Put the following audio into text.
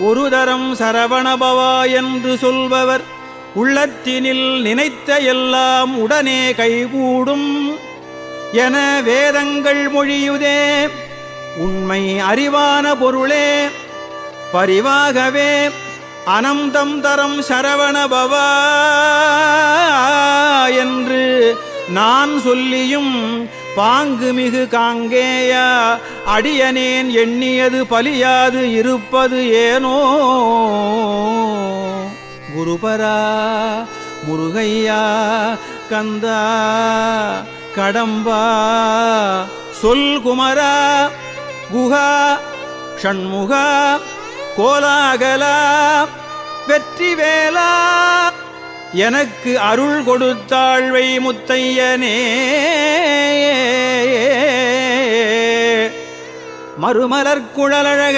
ஒரு தரம் சரவணபவா என்று சொல்பவர் உள்ளத்தினில் நினைத்த எல்லாம் உடனே கைகூடும் என வேதங்கள் மொழியுதே. உண்மை அறிவான பொருளே, பரிவாகவே அனந்தம் தரம் சரவணபவா என்று நான் சொல்லியும் பாங்குமிகு காங்கேயா அடியனேன் எண்ணியது பலியாது இருப்பது ஏனோ. குருபரா, முருகையா, கந்தா, கடம்பா, சொல் குமரா, குஹா, ஷண்முகா, கோலாகலா, வெற்றிவேலா, எனக்கு அருள் கொடுத்தாழ்வை முத்தையனே. மறுமலர் குழலழக